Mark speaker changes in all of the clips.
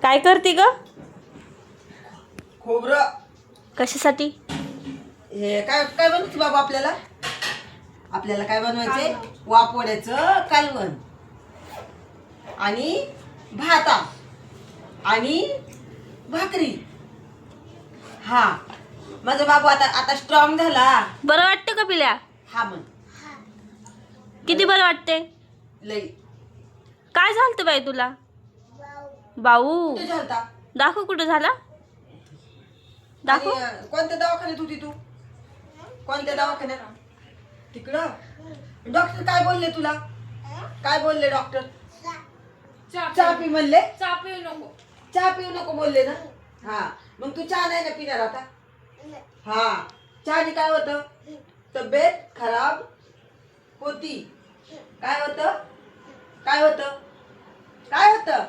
Speaker 1: काय करते ग?
Speaker 2: खोबरं.
Speaker 1: कशासाठी?
Speaker 2: हे काय काय बनवायचं बाबा आपल्याला? आपल्याला काय बनवायचंय? वापोड्याचं कालवण आणि भाता आणि भाकरी. हा, माझा बाबू आता आता स्ट्रॉंग झाला.
Speaker 1: बरं वाटतं का पिल्या?
Speaker 2: हा म्हण.
Speaker 1: किती बरं वाटते?
Speaker 2: लई.
Speaker 1: काय झालं बाई तुला? बाऊ
Speaker 2: कुठे झालता?
Speaker 1: दाखव कुठं झाला? दाखव.
Speaker 2: आणि, कोणत्या दवाखान्यात होती तू? कोणत्या दवाखान्यात? तिकडं. डॉक्टर काय बोलले तुला? काय बोलले डॉक्टर? चहा पी म्हणले?
Speaker 3: चहा पिऊ नको.
Speaker 2: चहा पिऊ नको बोलले ना. हा, मग तू चहा नाही ना पिणार आता? हा, चहाने काय होतं? तब्येत खराब होती. काय होतं? काय होतं? काय होतं?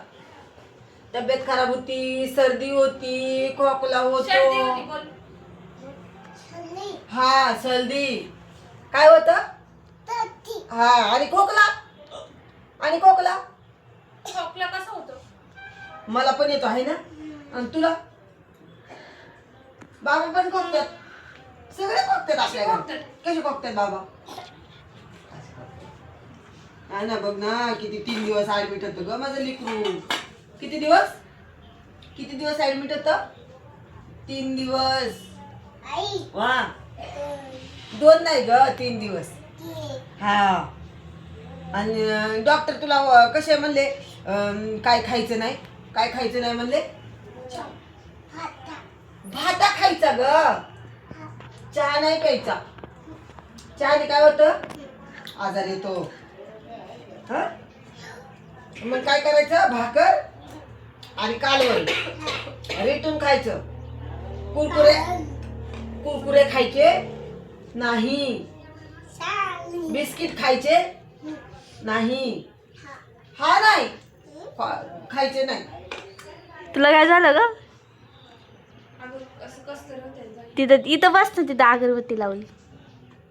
Speaker 2: तब्येत खराब होती, सर्दी होती, खोकला
Speaker 3: सर्दी होती
Speaker 2: होतो.
Speaker 3: बोल.
Speaker 2: हा, सर्दी. काय होतं? हा, आणि खोकला. आणि खोकला
Speaker 3: खोकला कसा होतो?
Speaker 2: मला पण येतो आहे ना. आणि तुला? बाबा पण खोकतात. सगळे खोकतात आपल्या घरात. कसे खोकतात बाबा? आहे ना, बघ ना, किती 3 दिवस ऍडमिट होतं ग माझं लेकरू. किती दिवस? किती दिवस ऍडमिट होतं? 3 दिवस. वा, 2 नाही ग, 3 दिवस. हा, आणि डॉक्टर तुला कसे म्हणले? काय खायचं नाही? काय खायचं नाही म्हणले? भाता खायचा ग, चहा नाही प्यायचा. चहाने काय होतं? आजार येतो. हा, मग काय करायचं? भाकर आणि कालवण रेटून खायचं. कुरकुरे कुरकुरे खायचे नाही. बिस्किट खायचे नाही. हा, नाही खायचे नाही.
Speaker 1: तुला काय झालं ग?
Speaker 3: अगं असं कसं तर होतंय.
Speaker 1: तिथं इथं बस ना, तिथं अगरबत्ती लावली.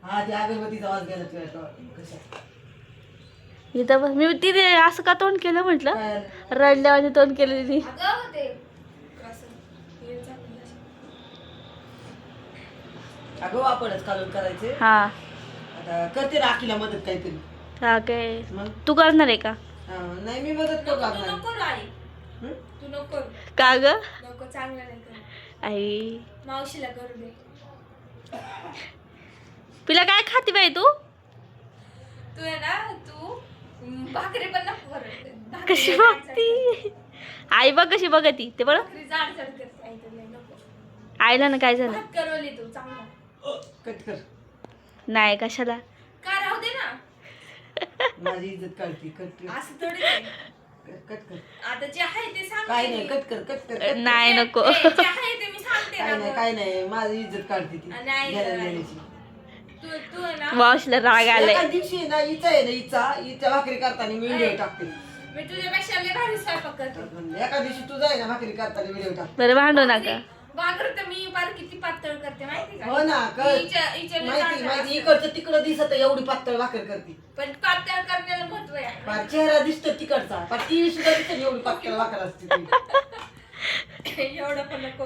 Speaker 2: हा, ते अगरबत्तीचा आवाज गेला तुला कशा?
Speaker 1: इथं बस. मी तिथे असं का तोंड केलं म्हटलं?
Speaker 2: काय?
Speaker 1: रडल्यावानी तोंड केलं तिने.
Speaker 3: अगं होते असं हे चालू आहे.
Speaker 2: अगं वापरच कालून करायचे.
Speaker 1: हा
Speaker 2: आता करते राखीला मदत काहीतरी.
Speaker 1: हा काय
Speaker 2: मग
Speaker 1: तू करणार आहे का?
Speaker 2: हा, नाही मी मदत करू
Speaker 3: तू
Speaker 2: लागणार.
Speaker 3: नको रे आई.
Speaker 2: हं?
Speaker 3: तू नको करू.
Speaker 1: का ग?
Speaker 3: नको, चांगलं नाही करू.
Speaker 1: आई
Speaker 3: मावशीला करू दे.
Speaker 1: पिला काय खाते बाई तू?
Speaker 3: तू आहे ना, तू भाकरी पण नको करू.
Speaker 1: कशी बघती आई? बघ कशी बघती ते बघ.
Speaker 3: भाकरी जाड जाड करते आई, तर लय नको.
Speaker 1: आईला ना काय झालं?
Speaker 3: भात करवली तू चांगला.
Speaker 2: कट कर.
Speaker 1: नाही कशाला?
Speaker 3: का राहू दे ना.
Speaker 2: माझी इज्जत काढती. कट कर.
Speaker 3: असं थोडी आहे.
Speaker 2: कट कर.
Speaker 3: आता जे आहे ते सांग.
Speaker 2: काय नाही, कट कर. कट कर. कट कर.
Speaker 1: नाही नको.
Speaker 3: जे आहे ते मी सांगते
Speaker 2: काय
Speaker 3: ना
Speaker 2: नाही,
Speaker 3: गं.
Speaker 2: काय नाही, माझी इज्जत काढते ती.
Speaker 3: नाही,
Speaker 2: घ्यायला
Speaker 3: नाही.
Speaker 2: नेण्याची.
Speaker 3: तू आहे ना,
Speaker 1: मावशीला राग आलाय.
Speaker 2: एका दिवशी ना हिचा आहे ना, हिच्या भाकरी करताना मी व्हिडिओ टाकते.
Speaker 3: मी तुझ्यापेक्षा लय भारी स्वयंपाक करते.
Speaker 2: एका दिवशी तुझा आहे ना भाकरी करताना व्हिडिओ टाकते.
Speaker 1: बरं भांडू नका.
Speaker 3: भाकर तर मी बार किती पातळ करते माहिती का?
Speaker 2: हो ना, कर.
Speaker 3: हिच्या लय
Speaker 2: माहिती
Speaker 3: जाड
Speaker 2: माहिती,
Speaker 3: असते.
Speaker 2: इकडचं तिकडं दिसत एवढी पातळ भाकर करते.
Speaker 3: पण पातळ करण्याला महत्व आहे.
Speaker 2: पार चेहरा दिसतो तिकडचा, पण टीव्ही सुद्धा दिसत एवढी पातळ भाकर असते ती.
Speaker 3: एवढं पण नको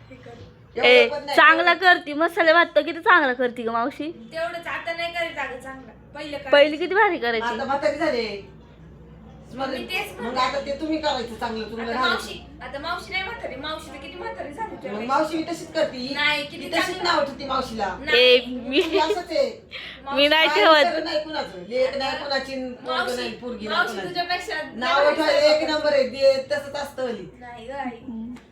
Speaker 3: हे करू.
Speaker 1: ए
Speaker 2: एवढं पण नाही.
Speaker 1: चांगला करती मसाले भात तर किती चांगला करती ग मावशी.
Speaker 3: तेवढंच आता नाही करायचं अगं चांगलं. पहिलं कर.
Speaker 1: पहिली किती भारी
Speaker 2: आता
Speaker 1: करायची.
Speaker 2: म्हातारी झाले.
Speaker 3: मी तेच
Speaker 2: मग
Speaker 3: म्हणते.
Speaker 2: आता ते तुम्ही करायचं चांगलं तुम्हाला
Speaker 3: आता
Speaker 2: राहायचं.
Speaker 3: आता मावशी नाही म्हातारी. मावशी तर किती म्हातारी झाली
Speaker 2: मग
Speaker 3: तेवढी.
Speaker 2: मावशी मी तशीच करते.
Speaker 3: नाही, किती
Speaker 2: ती तशीच
Speaker 3: चांगलं.
Speaker 2: नाव ठेवते मावशीला.
Speaker 1: ए
Speaker 3: नाही.
Speaker 1: मी
Speaker 2: ती असंच आहे.
Speaker 1: मी नाही
Speaker 2: काय
Speaker 1: ठेवत.
Speaker 2: विचार नाही कुणाचं. लेक नाही कुणाची, पोरगं नाही, पोरगी नाही
Speaker 3: मावशी
Speaker 2: कुणाची.
Speaker 3: तुझ्यापेक्षा
Speaker 2: नाव ठेवायला एक नंबर आहे. ते तसंच असतं हल्ली.
Speaker 3: नाही ग आई.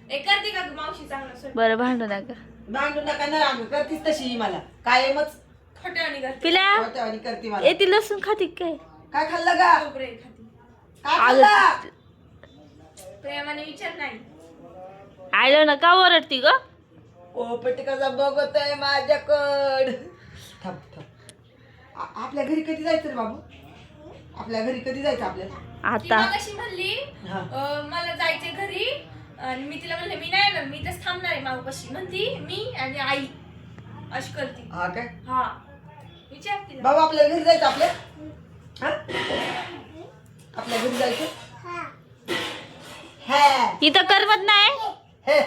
Speaker 3: ए करते का ग मावशी चांगलं स्वयंपाक?
Speaker 1: बरं भांडू नका.
Speaker 2: भांडू नका ना, आम्ही करतीच तशी मला कायमच
Speaker 3: खोट्यावानी करते.
Speaker 1: पिल्या
Speaker 2: आणि करते मला.
Speaker 1: ए ती लसूण खाती काय?
Speaker 2: काय खाल्लं का?
Speaker 3: खोबरे खाते.
Speaker 2: काय खाल्लं?
Speaker 3: प्रेमाने विचार नाही.
Speaker 1: आयलं ना का ओरडती ग?
Speaker 2: पोपट कसा बघत आहे माझ्याकड. थांब थांब. आपल्या घरी कधी जायचं रे बाबू? आपल्या घरी कधी जायचं आपल्याला?
Speaker 3: ती
Speaker 1: आता
Speaker 3: मगाशी म्हणली
Speaker 2: हा.
Speaker 3: मला जायचंय घरी आणि मी तिला म्हणले मी नाही येणार, मी इथंच थांबणार आहे माऊपाशी. म्हणती मी आणि आई अशी करती.
Speaker 2: हा काय?
Speaker 3: हा विचार तिला.
Speaker 2: बाबा आपल्याला घरी जायचं आपल्या? हा? आपल्या घरी जायचं? हे
Speaker 1: इथं करमत नाही.
Speaker 2: हे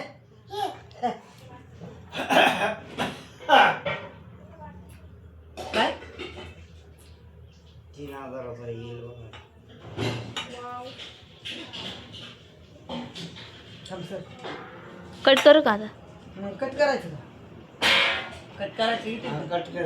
Speaker 2: काय
Speaker 4: 3,000 येईल बघा.
Speaker 2: थांब सर
Speaker 1: कट करू का आता?
Speaker 2: कट करायचं का कट करायचं इथे
Speaker 4: कट कर